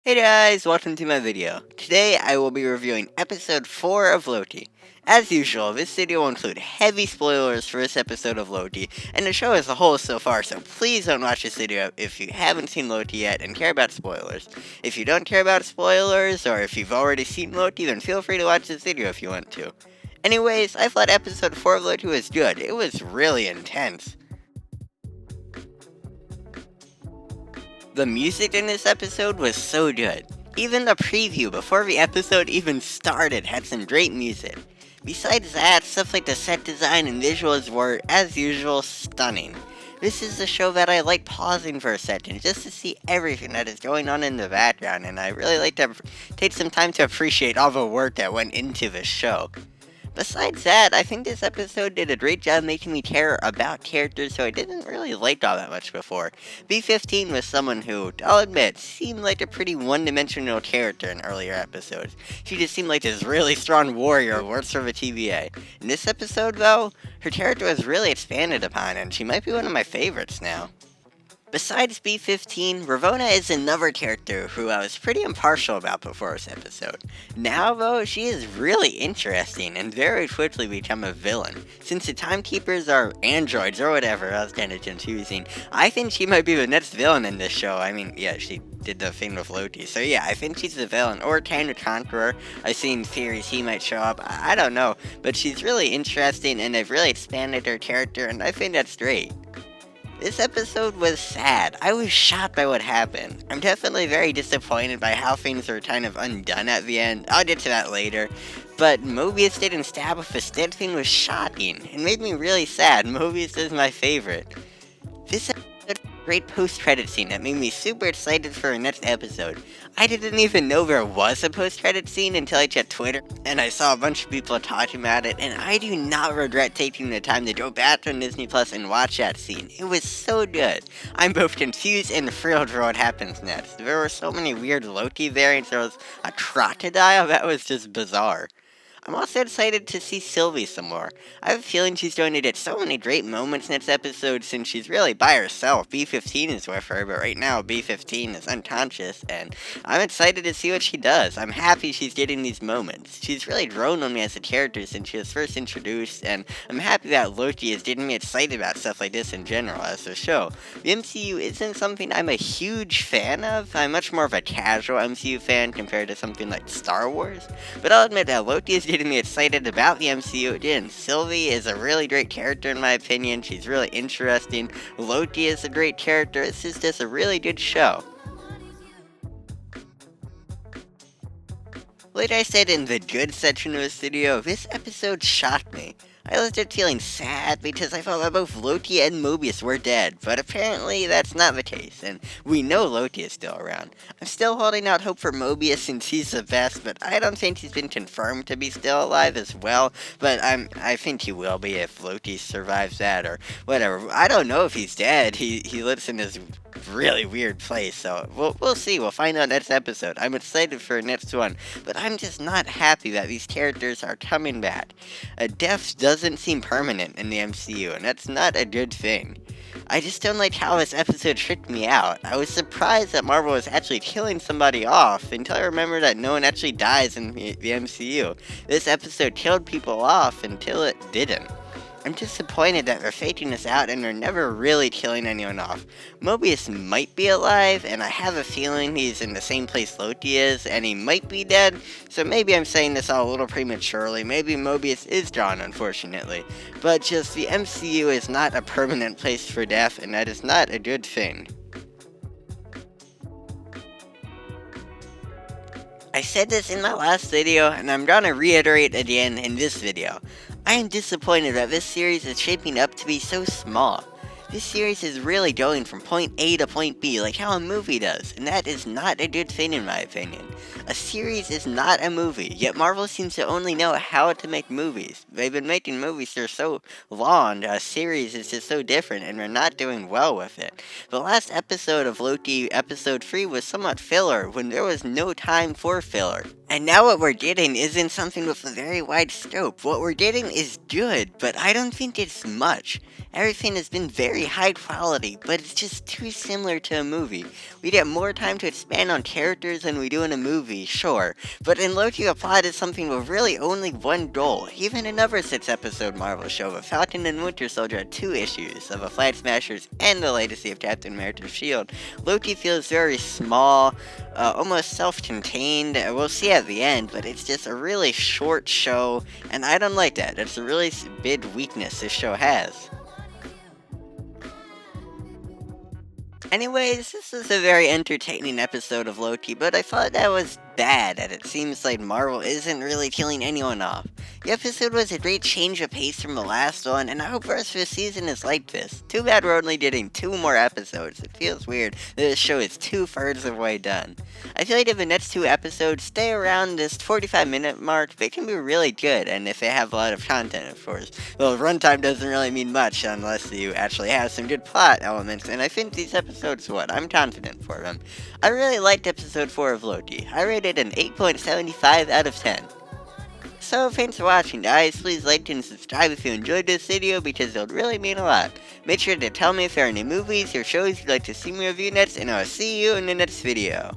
Hey guys, welcome to my video. Today I will be reviewing episode 4 of Loki. As usual, this video will include heavy spoilers for this episode of Loki, and the show as a whole so far, so please don't watch this video if you haven't seen Loki yet and care about spoilers. If you don't care about spoilers, or if you've already seen Loki, then feel free to watch this video if you want to. Anyways, I thought episode 4 of Loki was good. It was really intense. The music in this episode was so good. Even the preview before the episode even started had some great music. Besides that, stuff like the set design and visuals were, as usual, stunning. This is a show that I like pausing for a second just to see everything that is going on in the background, and I really like to take some time to appreciate all the work that went into this show. Besides that, I think this episode did a great job making me care about characters who I didn't really like all that much before. B-15 was someone who, I'll admit, seemed like a pretty one-dimensional character in earlier episodes. She just seemed like this really strong warrior who works for the TVA. In this episode, though, her character was really expanded upon, and she might be one of my favorites now. Besides B-15, Ravonna is another character who I was pretty impartial about before this episode. Now, though, she is really interesting and very quickly become a villain. Since the Timekeepers are androids or whatever, I was kind of confusing, I think she might be the next villain in this show. I mean, yeah, she did the thing with Loki, so yeah, I think she's the villain, or kind of Conqueror. I've seen theories he might show up, I don't know, but she's really interesting and they've really expanded her character, and I think that's great. This episode was sad. I was shocked by what happened. I'm definitely very disappointed by how things were kind of undone at the end. I'll get to that later. But Mobius didn't stab with a stick thing was shocking. It made me really sad. Mobius is my favorite. This episode had a great post-credit scene that made me super excited for the next episode. I didn't even know there was a post-credit scene until I checked Twitter, and I saw a bunch of people talking about it, and I do not regret taking the time to go back on Disney Plus and watch that scene. It was so good. I'm both confused and thrilled for what happens next. There were so many weird Loki variants. There was a crocodile that was just bizarre. I'm also excited to see Sylvie some more. I have a feeling she's going to get so many great moments next episode since she's really by herself. B-15 is with her, but right now B-15 is unconscious, and I'm excited to see what she does. I'm happy she's getting these moments. She's really grown on me as a character since she was first introduced, and I'm happy that Loki is getting me excited about stuff like this in general as a show. The MCU isn't something I'm a huge fan of. I'm much more of a casual MCU fan compared to something like Star Wars, but I'll admit that Loki is getting me excited about the MCU again. Sylvie is a really great character in my opinion. She's really interesting. Loki is a great character. This is just a really good show. Like I said in the good section of this video, this episode shocked me. I was just feeling sad because I thought that both Loki and Mobius were dead, but apparently that's not the case, and we know Loki is still around. I'm still holding out hope for Mobius since he's the best, but I don't think he's been confirmed to be still alive as well, but I think he will be if Loki survives that, or whatever. I don't know if he's dead. He lives in this really weird place, so we'll see. We'll find out next episode. I'm excited for the next one, but I'm just not happy that these characters are coming back. A death doesn't seem permanent in the MCU, and that's not a good thing. I just don't like how this episode tricked me out. I was surprised that Marvel was actually killing somebody off until I remembered that no one actually dies in the MCU. This episode killed people off until it didn't. I'm disappointed that they're faking this out and they're never really killing anyone off. Mobius might be alive, and I have a feeling he's in the same place Loki is, and he might be dead, so maybe I'm saying this all a little prematurely. Maybe Mobius is gone, unfortunately. But just the MCU is not a permanent place for death, and that is not a good thing. I said this in my last video, and I'm gonna reiterate again in this video. I am disappointed that this series is shaping up to be so small. This series is really going from point A to point B like how a movie does, and that is not a good thing in my opinion. A series is not a movie, yet Marvel seems to only know how to make movies. They've been making movies for so long, a series is just so different, and they're not doing well with it. The last episode of Loki, episode 3, was somewhat filler, when there was no time for filler. And now what we're getting isn't something with a very wide scope. What we're getting is good, but I don't think it's much. Everything has been very high quality, but it's just too similar to a movie. We get more time to expand on characters than we do in a movie, sure, but in Loki the plot is something with really only one goal. Even another 6-episode Marvel show, The Falcon and Winter Soldier, had 2 issues of the Flag Smashers and the legacy of Captain America's shield. Loki feels very small, almost self-contained. We'll see at the end, but it's just a really short show, and I don't like that. That's a really big weakness this show has. Anyways, this is a very entertaining episode of Loki, but I thought that was bad, and it seems like Marvel isn't really killing anyone off. The episode was a great change of pace from the last one, and I hope the rest of the season is like this. Too bad we're only getting 2 more episodes. It feels weird that this show is 2/3 of the way done. I feel like if the next 2 episodes stay around this 45-minute mark, they can be really good, and if they have a lot of content, of course. Well, runtime doesn't really mean much unless you actually have some good plot elements, and I think these episodes would. I'm confident for them. I really liked episode 4 of Loki. I rated an 8.75 out of 10. So thanks for watching guys, please like and subscribe if you enjoyed this video because it would really mean a lot. Make sure to tell me if there are any movies or shows you'd like to see me review next, and I'll see you in the next video.